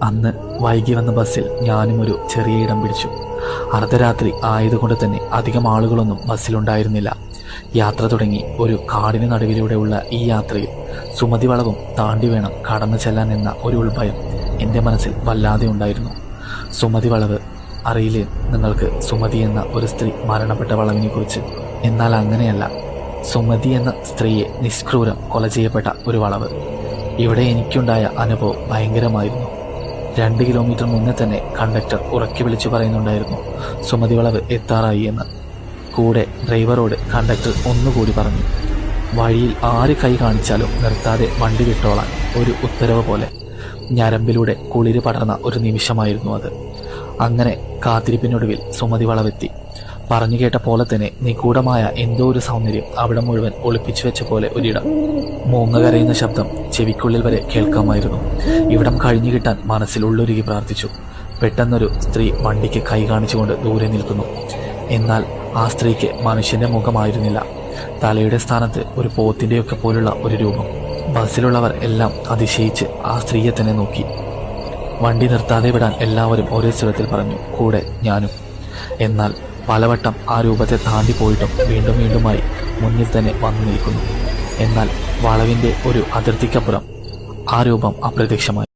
അന്ന് വൈകി വന്ന ബസ്സിൽ ഞാനും ഒരു ചെറിയ ഇടം പിടിച്ചു. അർദ്ധരാത്രി ആയതുകൊണ്ട് തന്നെ അധികം ആളുകളൊന്നും ബസ്സിലുണ്ടായിരുന്നില്ല. യാത്ര തുടങ്ങി ഒരു കാടിന് നടുവിലൂടെയുള്ള ഈ യാത്രയിൽ സുമതി വളവും താണ്ടി വേണം കടന്നു ചെല്ലാൻ എന്ന ഒരു ഉൾഭയം എൻ്റെ മനസ്സിൽ വല്ലാതെ ഉണ്ടായിരുന്നു. സുമതി വളവ് അറിയില്ലേ നിങ്ങൾക്ക്? സുമതി എന്ന ഒരു സ്ത്രീ മരണപ്പെട്ട വളവിനെ കുറിച്ച്. എന്നാൽ അങ്ങനെയല്ല, സുമതി എന്ന സ്ത്രീയെ നിഷ്ക്രൂരം കൊല ചെയ്യപ്പെട്ട ഒരു വളവ്. ഇവിടെ എനിക്കുണ്ടായ അനുഭവം ഭയങ്കരമായിരുന്നു. 2 കിലോമീറ്റർ മുന്നേ തന്നെ കണ്ടക്ടർ ഉറക്കി വിളിച്ചു പറയുന്നുണ്ടായിരുന്നു സുമതി വളവ് എത്താറായി എന്ന്. കൂടെ ഡ്രൈവറോട് കണ്ടക്ടർ ഒന്നുകൂടി പറഞ്ഞു. വഴിയിൽ ആര് കൈ കാണിച്ചാലും നിർത്താതെ വണ്ടി വിട്ടോളാൻ ഒരു ഉത്തരവ് പോലെ. ഞരമ്പിലൂടെ കുളിര് പടർന്ന ഒരു നിമിഷമായിരുന്നു അത്. അങ്ങനെ കാത്തിരിപ്പിനൊടുവിൽ സുമതി വളവെത്തി. പറഞ്ഞു കേട്ട പോലെ തന്നെ നിഗൂഢമായ എന്തോ ഒരു സൗന്ദര്യം അവിടെ മുഴുവൻ ഒളിപ്പിച്ചു വെച്ച പോലെ ഒരിടം. മൂങ്ങ കരയുന്ന ശബ്ദം ചെവിക്കുള്ളിൽ വരെ കേൾക്കാമായിരുന്നു. ഇവിടം കഴിഞ്ഞു കിട്ടാൻ മനസ്സിൽ ഉള്ളൊരുകി പ്രാർത്ഥിച്ചു. പെട്ടെന്നൊരു സ്ത്രീ വണ്ടിക്ക് കൈ കാണിച്ചുകൊണ്ട് ദൂരെ നിൽക്കുന്നു. എന്നാൽ ആ സ്ത്രീക്ക് മനുഷ്യന്റെ മുഖമായിരുന്നില്ല. തലയുടെ സ്ഥാനത്ത് ഒരു പോത്തിന്റെയൊക്കെ പോലുള്ള ഒരു രൂപം. ബസ്സിലുള്ളവർ എല്ലാം അതിശയിച്ച് ആ സ്ത്രീയെ തന്നെ നോക്കി. വണ്ടി നിർത്താതെ വിടാൻ എല്ലാവരും ഒരേ സ്വരത്തിൽ പറഞ്ഞു, കൂടെ ഞാനും. എന്നാൽ പലവട്ടം ആ രൂപത്തെ താണ്ടി പോയിട്ടും വീണ്ടും വീണ്ടുമായി മുന്നിൽ തന്നെ വന്നു നിൽക്കുന്നു. എന്നാൽ വളവിന്റെ ഒരു അതിർത്തിക്കപ്പുറം ആ രൂപം അപ്രത്യക്ഷമായി.